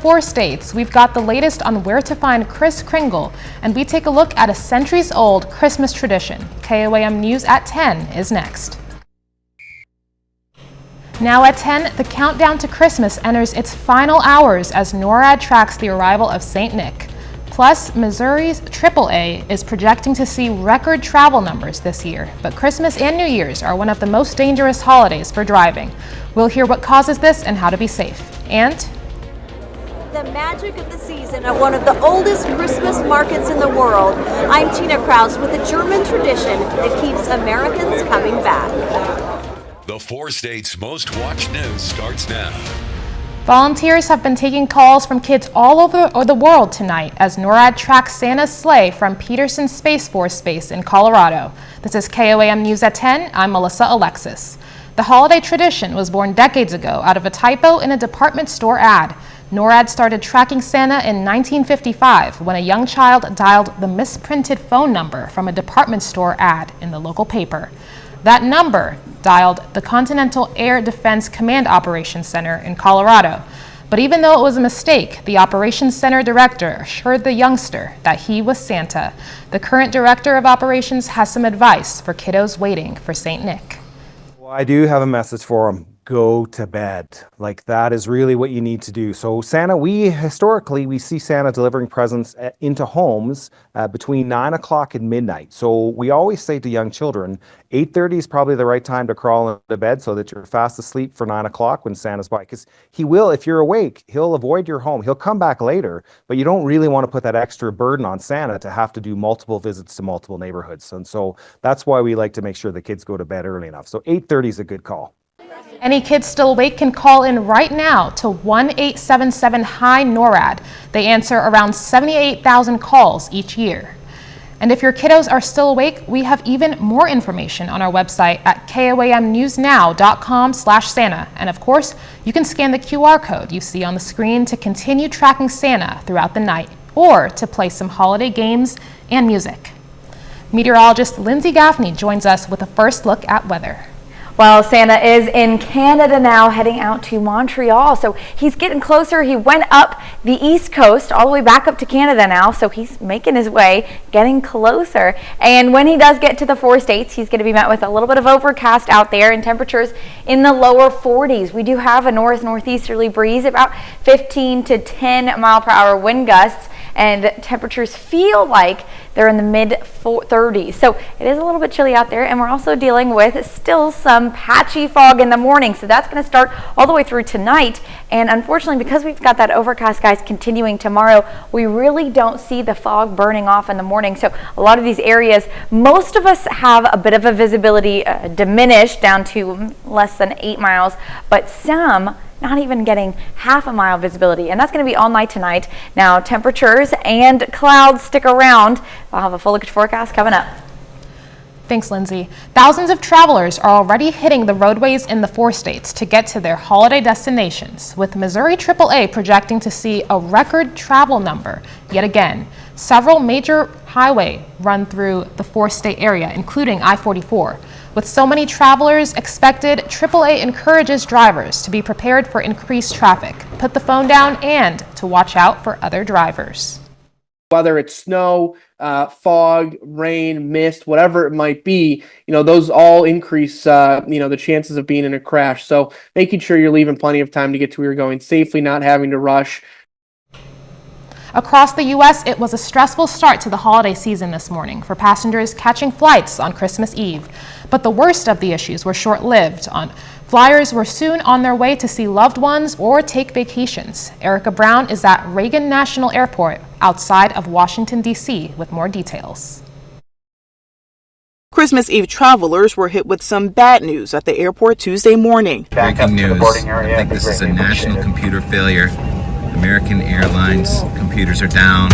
4 states, we've got the latest on where to find Kris Kringle, and we take a look at a centuries-old Christmas tradition. KOAM News at 10 is next. Now at 10, the countdown to Christmas enters its final hours as NORAD tracks the arrival of St. Nick. Plus, Missouri's AAA is projecting to see record travel numbers this year, but Christmas and New Year's are one of the most dangerous holidays for driving. We'll hear what causes this and how to be safe. And the magic of the season at one of the oldest Christmas markets in the world. I'm Tina Kraus with a German tradition that keeps Americans coming back. The 4 states' most watched news starts now. Volunteers have been taking calls from kids all over the world tonight as NORAD tracks Santa's sleigh from Peterson Space Force Base in Colorado. This is KOAM News at 10. I'm Melissa Alexis. The holiday tradition was born decades ago out of a typo in a department store ad. NORAD started tracking Santa in 1955 when a young child dialed the misprinted phone number from a department store ad in the local paper. That number dialed the Continental Air Defense Command Operations Center in Colorado. But even though it was a mistake, the Operations Center director assured the youngster that he was Santa. The current director of operations has some advice for kiddos waiting for St. Nick. Well, I do have a message for them. Go to bed. Like, that is really what you need to do. So Santa, we see Santa delivering presents into homes between 9 o'clock and midnight. So we always say to young children, 8:30 is probably the right time to crawl into bed so that you're fast asleep for 9 o'clock when Santa's by. Because he will, if you're awake, he'll avoid your home. He'll come back later, but you don't really want to put that extra burden on Santa to have to do multiple visits to multiple neighborhoods. And so that's why we like to make sure the kids go to bed early enough. So 8:30 is a good call. Any kids still awake can call in right now to 1-877-HI-NORAD. They answer around 78,000 calls each year. And if your kiddos are still awake, we have even more information on our website at koamnewsnow.com/Santa. And of course, you can scan the QR code you see on the screen to continue tracking Santa throughout the night or to play some holiday games and music. Meteorologist Lindsay Gaffney joins us with a first look at weather. Well, Santa is in Canada now, heading out to Montreal. So he's getting closer. He went up the East Coast all the way back up to Canada now. So he's making his way, getting closer. And when he does get to the 4 states, he's going to be met with a little bit of overcast out there and temperatures in the lower 40s. We do have a northeasterly breeze, about 15 to 10 mile per hour wind gusts. And temperatures feel like they're in the mid-30s. So it is a little bit chilly out there, and we're also dealing with still some patchy fog in the morning. So that's going to start all the way through tonight. And unfortunately, because we've got that overcast skies continuing tomorrow, we really don't see the fog burning off in the morning. So a lot of these areas, most of us have a bit of a visibility diminished down to less than 8 miles, but some not even getting half a mile visibility, and that's going to be all night tonight. Now, temperatures and clouds stick around. I'll have a full look at forecast coming up. Thanks, Lindsay. Thousands of travelers are already hitting the roadways in the 4 states to get to their holiday destinations, with Missouri AAA projecting to see a record travel number yet again. Several major highways run through the 4-state area, including I-44. With so many travelers expected, AAA encourages drivers to be prepared for increased traffic, put the phone down, and to watch out for other drivers. Whether it's snow, fog, rain, mist, whatever it might be, those all increase, the chances of being in a crash. So making sure you're leaving plenty of time to get to where you're going safely, not having to rush. Across the U.S., it was a stressful start to the holiday season this morning for passengers catching flights on Christmas Eve. But the worst of the issues were short-lived. Flyers were soon on their way to see loved ones or take vacations. Erica Brown is at Reagan National Airport outside of Washington, D.C. with more details. Christmas Eve travelers were hit with some bad news at the airport Tuesday morning. Breaking news. I think this is a national computer failure. American Airlines computers are down.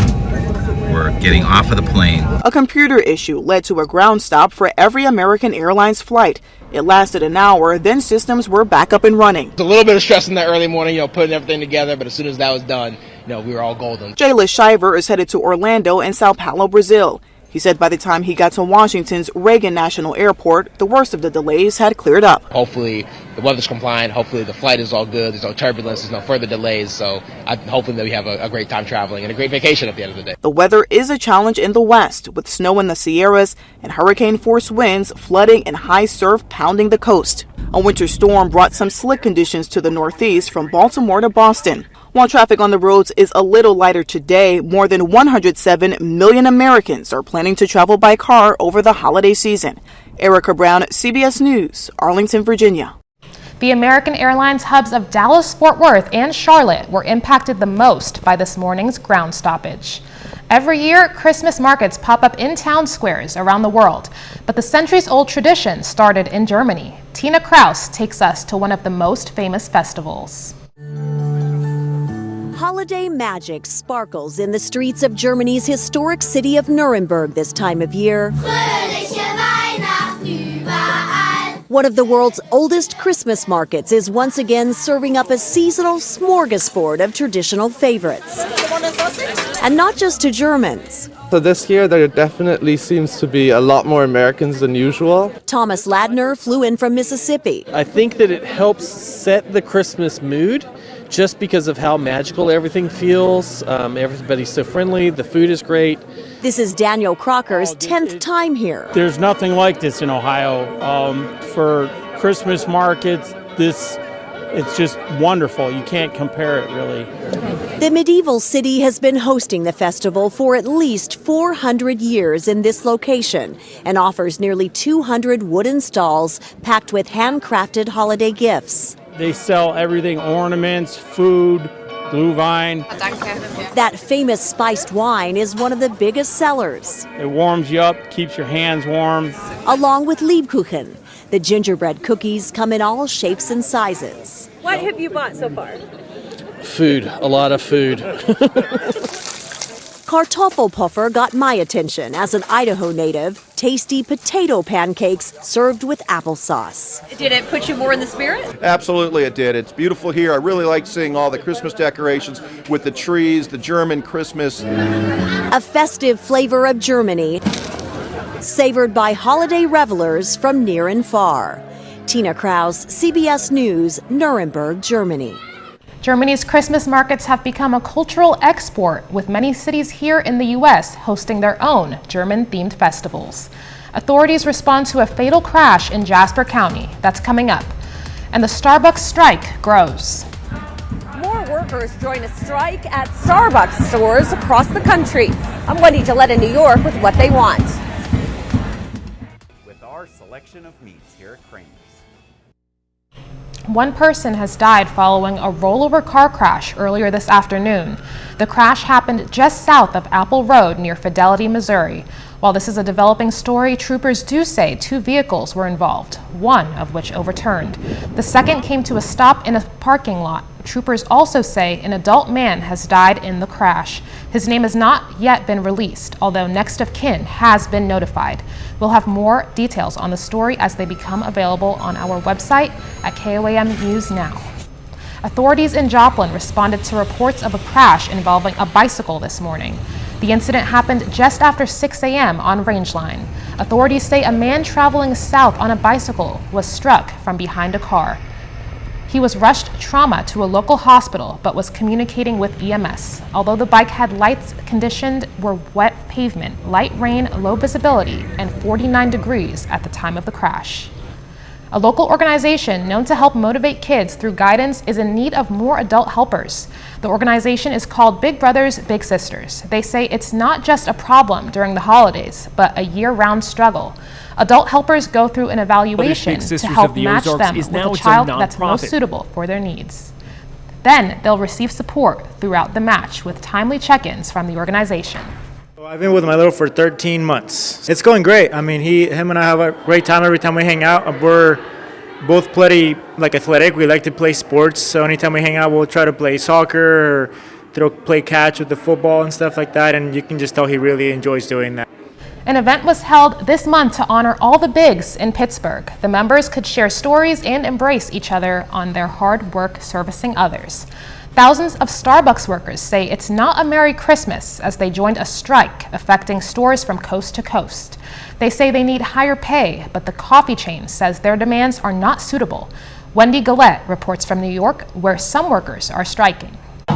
We're getting off of the plane. A computer issue led to a ground stop for every American Airlines flight. It lasted an hour, then systems were back up and running. It's a little bit of stress in the early morning, putting everything together, but as soon as that was done, we were all golden. Jayla Shiver is headed to Orlando and Sao Paulo, Brazil. He said by the time he got to Washington's Reagan National Airport, the worst of the delays had cleared up. Hopefully the weather's compliant. Hopefully the flight is all good. There's no turbulence. There's no further delays. So I'm hoping that we have a great time traveling and a great vacation at the end of the day. The weather is a challenge in the west, with snow in the Sierras and hurricane-force winds, flooding, and high surf pounding the coast. A winter storm brought some slick conditions to the northeast from Baltimore to Boston. While traffic on the roads is a little lighter today, more than 107 million Americans are planning to travel by car over the holiday season. Erica Brown, CBS News, Arlington, Virginia. The American Airlines hubs of Dallas, Fort Worth, and Charlotte were impacted the most by this morning's ground stoppage. Every year, Christmas markets pop up in town squares around the world, but the centuries-old tradition started in Germany. Tina Kraus takes us to one of the most famous festivals. Holiday magic sparkles in the streets of Germany's historic city of Nuremberg this time of year. One of the world's oldest Christmas markets is once again serving up a seasonal smorgasbord of traditional favorites. And not just to Germans. So this year there definitely seems to be a lot more Americans than usual. Thomas Ladner flew in from Mississippi. I think that it helps set the Christmas mood just because of how magical everything feels. Everybody's so friendly. The food is great. This is Daniel Crocker's 10th time here. There's nothing like this in Ohio. For Christmas markets, it's just wonderful. You can't compare it, really. The medieval city has been hosting the festival for at least 400 years in this location and offers nearly 200 wooden stalls packed with handcrafted holiday gifts. They sell everything, ornaments, food, Glühwein. That famous spiced wine is one of the biggest sellers. It warms you up, keeps your hands warm. Along with Lebkuchen. The gingerbread cookies come in all shapes and sizes. What have you bought so far? Food, a lot of food. Kartoffelpuffer got my attention as an Idaho native. Tasty potato pancakes served with applesauce. Did it put you more in the spirit? Absolutely it did. It's beautiful here. I really like seeing all the Christmas decorations with the trees, the German Christmas. A festive flavor of Germany, savored by holiday revelers from near and far. Tina Kraus, CBS News, Nuremberg, Germany. Germany's Christmas markets have become a cultural export, with many cities here in the U.S. hosting their own German-themed festivals. Authorities respond to a fatal crash in Jasper County that's coming up, and the Starbucks strike grows. More workers join a strike at Starbucks stores across the country. I'm Wendy Gillette in New York with what they want. With our selection of meats here at Kramer's. One person has died following a rollover car crash earlier this afternoon. The crash happened just south of Apple Road near Fidelity, Missouri. While this is a developing story, troopers do say 2 vehicles were involved, one of which overturned. The second came to a stop in a parking lot. Troopers also say an adult man has died in the crash. His name has not yet been released, although next of kin has been notified. We'll have more details on the story as they become available on our website at KOAM News Now. Authorities in Joplin responded to reports of a crash involving a bicycle this morning. The incident happened just after 6 a.m. on Rangeline. Authorities say a man traveling south on a bicycle was struck from behind a car. He was rushed trauma to a local hospital but was communicating with EMS. Although the bike had lights conditioned were wet pavement, light rain, low visibility, and 49 degrees at the time of the crash. A local organization known to help motivate kids through guidance is in need of more adult helpers. The organization is called Big Brothers Big Sisters. They say it's not just a problem during the holidays, but a year-round struggle. Adult helpers go through an evaluation to help match them with a child that's most suitable for their needs. Then they'll receive support throughout the match with timely check-ins from the organization. I've been with my little for 13 months. It's going great. I mean, him and I have a great time every time we hang out. We're both pretty athletic. We like to play sports. So anytime we hang out, we'll try to play soccer or play catch with the football and stuff like that. And you can just tell he really enjoys doing that. An event was held this month to honor all the bigs in Pittsburgh. The members could share stories and embrace each other on their hard work servicing others. Thousands of Starbucks workers say it's not a Merry Christmas as they joined a strike affecting stores from coast to coast. They say they need higher pay, but the coffee chain says their demands are not suitable. Wendy Gillette reports from New York, where some workers are striking. No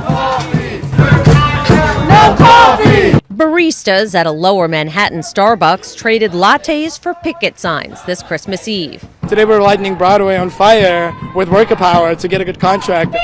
coffee! Baristas at a lower Manhattan Starbucks traded lattes for picket signs this Christmas Eve. Today we're lighting Broadway on fire with worker power to get a good contract.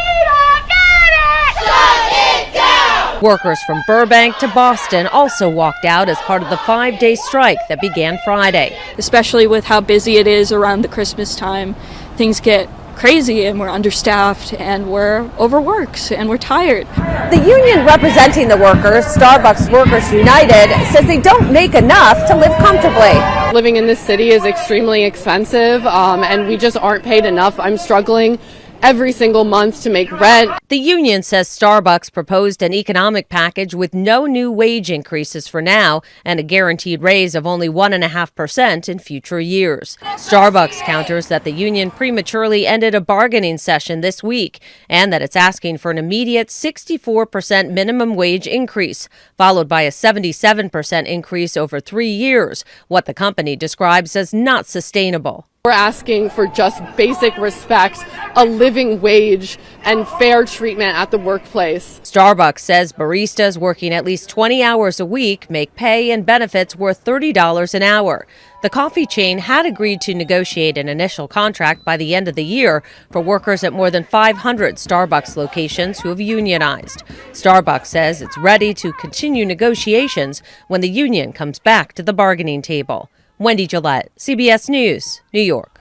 Workers from Burbank to Boston also walked out as part of the 5-day strike that began Friday. Especially with how busy it is around the Christmas time, things get crazy and we're understaffed and we're overworked and we're tired. The union representing the workers, Starbucks Workers United, says they don't make enough to live comfortably. Living in this city is extremely expensive and we just aren't paid enough. I'm struggling every single month to make rent. The union says Starbucks proposed an economic package with no new wage increases for now and a guaranteed raise of only 1.5% in future years. Starbucks counters that the union prematurely ended a bargaining session this week and that it's asking for an immediate 64% minimum wage increase, followed by a 77% increase over 3 years, what the company describes as not sustainable. We're asking for just basic respect, a living wage, and fair treatment at the workplace. Starbucks says baristas working at least 20 hours a week make pay and benefits worth $30 an hour. The coffee chain had agreed to negotiate an initial contract by the end of the year for workers at more than 500 Starbucks locations who have unionized. Starbucks says it's ready to continue negotiations when the union comes back to the bargaining table. Wendy Gillette, CBS News, New York.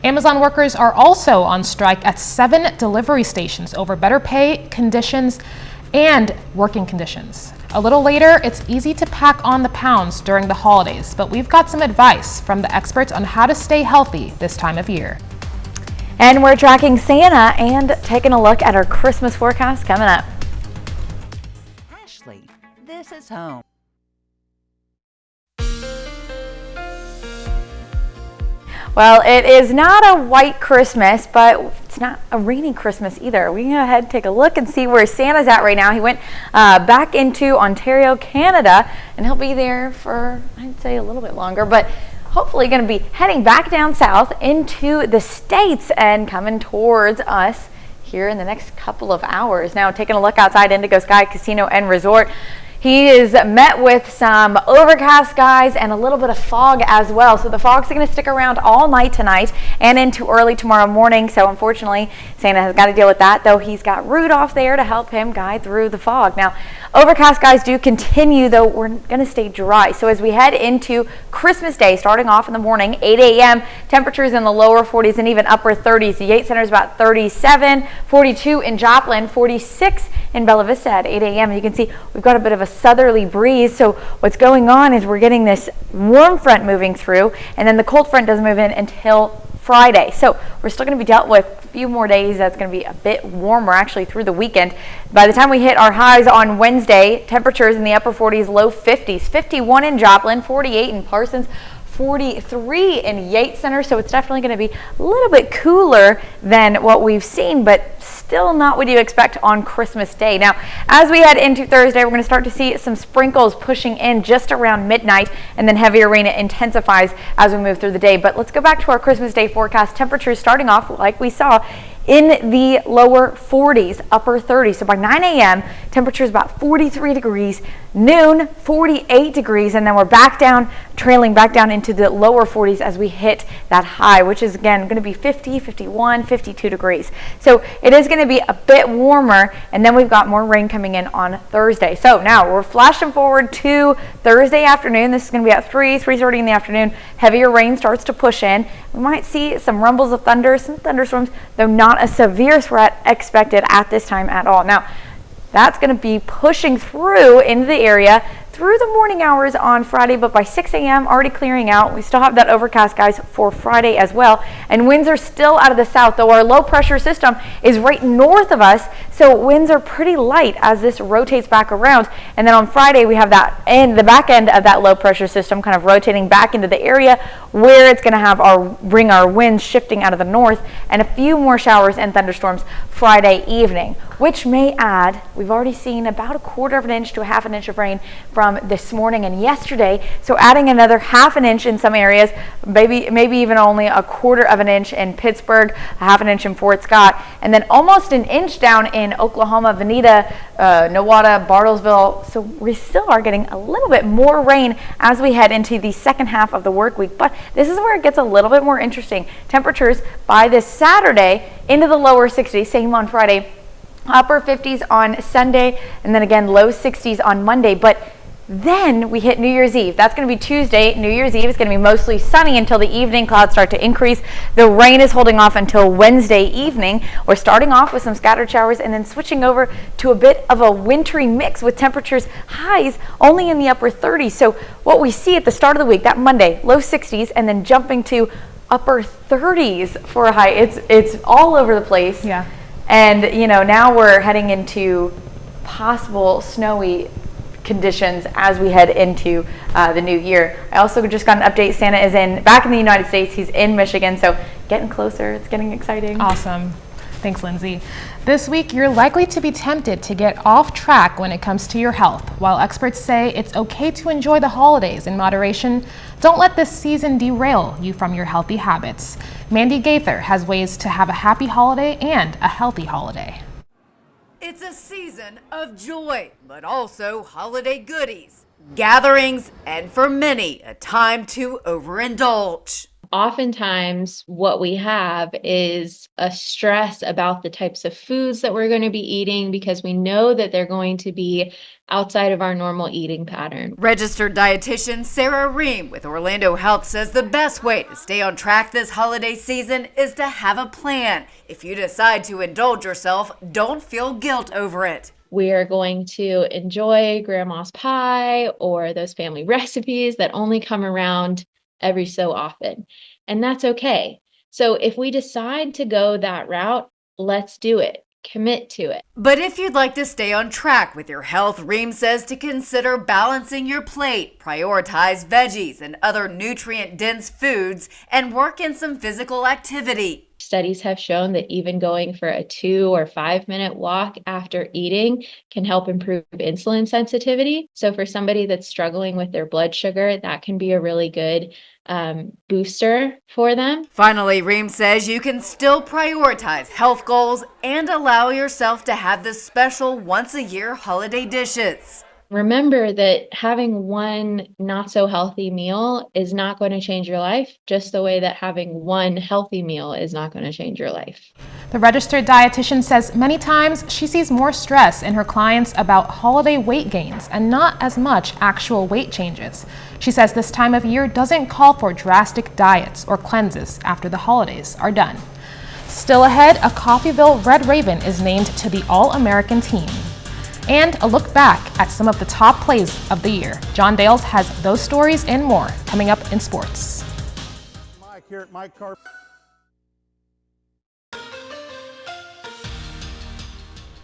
Amazon workers are also on strike at 7 delivery stations over better pay conditions and working conditions. A little later, it's easy to pack on the pounds during the holidays, but we've got some advice from the experts on how to stay healthy this time of year. And we're tracking Santa and taking a look at our Christmas forecast coming up. Ashley, this is home. Well, it is not a white Christmas, but it's not a rainy Christmas either. We can go ahead and take a look and see where Santa's at right now. He went back into Ontario, Canada, and he'll be there for, I'd say, a little bit longer, but hopefully going to be heading back down south into the States and coming towards us here in the next couple of hours. Now, taking a look outside Indigo Sky Casino and Resort. He is met with some overcast skies and a little bit of fog as well. So the fog's going to stick around all night tonight and into early tomorrow morning. So unfortunately, Santa has got to deal with that, though he's got Rudolph there to help him guide through the fog. Now, overcast skies do continue, though we're going to stay dry. So as we head into Christmas Day, starting off in the morning, 8 a.m., temperatures in the lower 40s and even upper 30s. The Yates Center is about 37, 42 in Joplin, 46 in Bella Vista at 8 a.m. And you can see we've got a bit of a southerly breeze. So what's going on is we're getting this warm front moving through, and then the cold front doesn't move in until Friday. So we're still going to be dealt with a few more days. That's going to be a bit warmer actually through the weekend. By the time we hit our highs on Wednesday, temperatures in the upper 40s, low 50s, 51 in Joplin, 48 in Parsons, 43 in Yates Center, so it's definitely going to be a little bit cooler than what we've seen, but still not what you expect on Christmas Day. Now, as we head into Thursday, we're going to start to see some sprinkles pushing in just around midnight, and then heavier rain intensifies as we move through the day. But let's go back to our Christmas Day forecast. Temperatures starting off, like we saw, in the lower 40s, upper 30s. So by 9 a.m., temperatures about 43 degrees, noon 48 degrees, and then we're back down, trailing back down into the lower 40s as we hit that high, which is again going to be 50, 51, 52 degrees. So it is going to be a bit warmer, and then we've got more rain coming in on Thursday. So now we're flashing forward to Thursday afternoon. This is going to be at 3:30 in the afternoon. Heavier rain starts to push in. We might see some rumbles of thunder, some thunderstorms, though not a severe threat expected at this time at all. Now, that's going to be pushing through into the area through the morning hours on Friday, but by 6 a.m. already clearing out. We still have that overcast, guys, for Friday as well. And winds are still out of the south, though our low pressure system is right north of us. So winds are pretty light as this rotates back around. And then on Friday, we have that in the back end of that low pressure system kind of rotating back into the area where it's going to bring our winds shifting out of the north, and a few more showers and thunderstorms Friday evening, which may add, we've already seen about 1/4 of an inch to 1/2 inch of rain from this morning and yesterday. So adding another 1/2 inch in some areas, maybe even only 1/4 of an inch in Pittsburgh, 1/2 inch in Fort Scott, and then almost an inch down in Oklahoma, Veneta, Nowata, Bartlesville. So we still are getting a little bit more rain as we head into the second half of the work week. But this is where it gets a little bit more interesting. Temperatures by this Saturday into the lower 60s, same on Friday, upper 50s on Sunday, and then again low 60s on Monday. But then we hit New Year's Eve. That's going to be Tuesday. New Year's Eve is going to be mostly sunny until the evening. Clouds start to increase. The rain is holding off until Wednesday evening. We're starting off with some scattered showers and then switching over to a bit of a wintry mix with temperatures highs only in the upper 30s. So what we see at the start of the week, that Monday, low 60s, and then jumping to upper 30s for a high. It's all over the place. Yeah. And now we're heading into possible snowy conditions as we head into the new year. I also just got an update. Santa is back in the United States. He's in Michigan, so getting closer. It's getting exciting. Awesome. Thanks, Lindsay. This week, you're likely to be tempted to get off track when it comes to your health. While experts say it's okay to enjoy the holidays in moderation, don't let this season derail you from your healthy habits. Mandy Gaither has ways to have a happy holiday and a healthy holiday. It's a season of joy, but also holiday goodies, gatherings, and for many, a time to overindulge. Oftentimes, what we have is a stress about the types of foods that we're going to be eating because we know that they're going to be outside of our normal eating pattern. Registered dietitian Sarah Ream with Orlando Health says the best way to stay on track this holiday season is to have a plan. If you decide to indulge yourself, don't feel guilt over it. We are going to enjoy grandma's pie or those family recipes that only come around every so often, and that's okay. So if we decide to go that route, let's do it. Commit to it. But if you'd like to stay on track with your health, Ream says to consider balancing your plate, prioritize veggies and other nutrient-dense foods, and work in some physical activity. Studies have shown that even going for a 2 or 5 minute walk after eating can help improve insulin sensitivity. So for somebody that's struggling with their blood sugar, that can be a really good booster for them. Finally, Ream says you can still prioritize health goals and allow yourself to have the special once-a-year holiday dishes. Remember that having one not so healthy meal is not going to change your life, just the way that having one healthy meal is not going to change your life. The registered dietitian says many times she sees more stress in her clients about holiday weight gains and not as much actual weight changes. She says this time of year doesn't call for drastic diets or cleanses after the holidays are done. Still ahead, a Coffeyville Red Raven is named to the All-American team. And a look back at some of the top plays of the year. John Dales has those stories and more coming up in sports. Mike here at Mike Carp.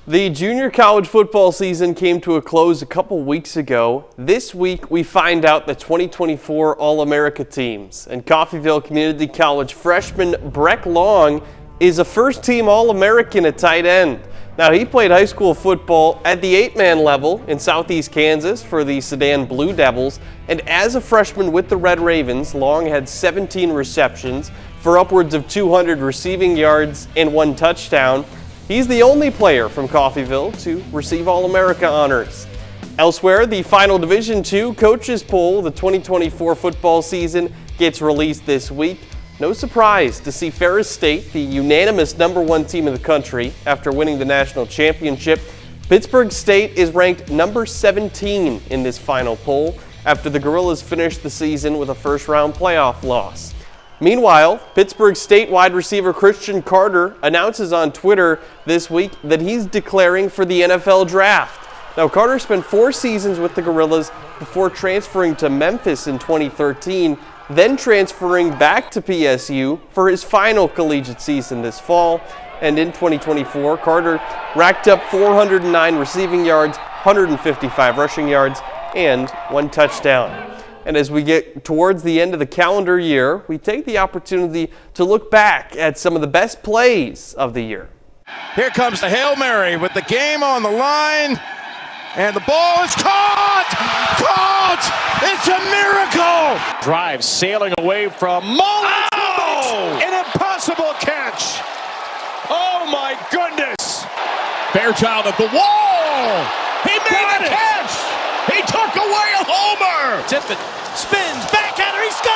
The junior college football season came to a close a couple weeks ago. This week, we find out the 2024 All-America teams. And Coffeyville Community College freshman Breck Long is a first-team All-American at tight end. Now, he played high school football at the 8-man level in Southeast Kansas for the Sedan Blue Devils, and as a freshman with the Red Ravens, Long had 17 receptions for upwards of 200 receiving yards and 1 touchdown. He's the only player from Coffeyville to receive All-America honors. Elsewhere, the final Division II coaches poll, the 2024 football season, gets released this week. No surprise to see Ferris State, the unanimous #1 team in the country after winning the national championship. Pittsburgh State is ranked number 17 in this final poll after the Gorillas finished the season with a first-round playoff loss. Meanwhile, Pittsburgh State wide receiver Christian Carter announces on Twitter this week that he's declaring for the NFL draft. Now, Carter spent 4 seasons with the Gorillas before transferring to Memphis in 2013, then transferring back to PSU for his final collegiate season this fall. And in 2024, Carter racked up 409 receiving yards, 155 rushing yards, and 1 touchdown. And as we get towards the end of the calendar year, we take the opportunity to look back at some of the best plays of the year. Here comes the Hail Mary with the game on the line. And the ball is caught! Caught! It's a miracle! Drive sailing away from Mullins. Oh! An impossible catch! Oh my goodness! Fairchild at the wall! He made the catch! He took away a homer! Tippett spins back at her, he scores!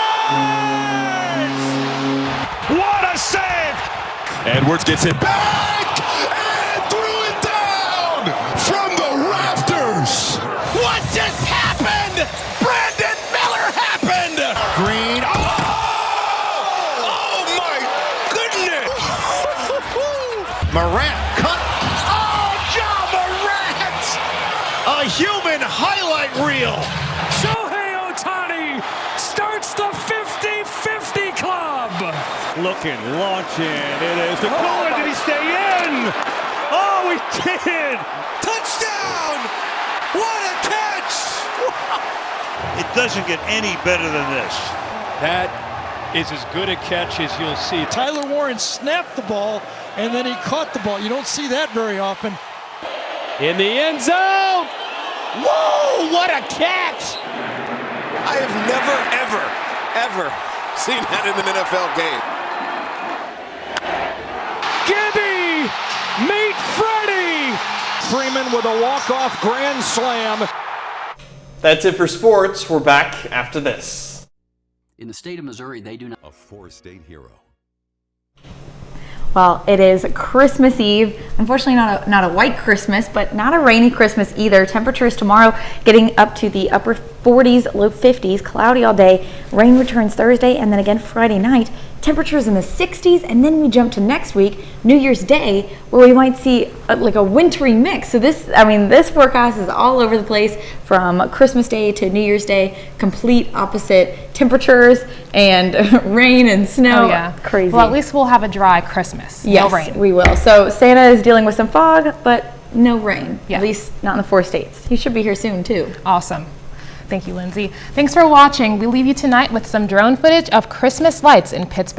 What a save! Edwards gets it back and threw it down from the rafters! What just happened? Brandon Miller happened! Green, oh my goodness! Morant cut. Oh, John Morant! A human highlight reel. Shohei Ohtani starts the 50-50 club. Looking, launching. It is the corner. Did he stay in? Oh, he did! Touchdown! What a catch! It doesn't get any better than this. That is as good a catch as you'll see. Tyler Warren snapped the ball, and then he caught the ball. You don't see that very often. In the end zone! Whoa, what a catch! I have never, ever seen that in an NFL game. Gibby! Meet Freddie! Freeman with a walk-off grand slam. That's it for sports. We're back after this. In the state of Missouri, they do not. A four-state hero. Well, it is Christmas Eve. Unfortunately, not a white Christmas, but not a rainy Christmas either. Temperatures tomorrow getting up to the upper 40s, low 50s, cloudy all day. Rain returns Thursday, and then again Friday night. Temperatures in the 60s, and then we jump to next week, New Year's Day, where we might see like a wintry mix. So this forecast is all over the place from Christmas Day to New Year's Day, complete opposite temperatures and rain and snow. Oh, yeah. Crazy. Well, at least we'll have a dry Christmas. Yes, no rain. We will. So Santa is dealing with some fog, but no rain. Yeah. At least not in the 4 states. He should be here soon too. Awesome. Thank you, Lindsay. Thanks for watching. We leave you tonight with some drone footage of Christmas lights in Pittsburgh.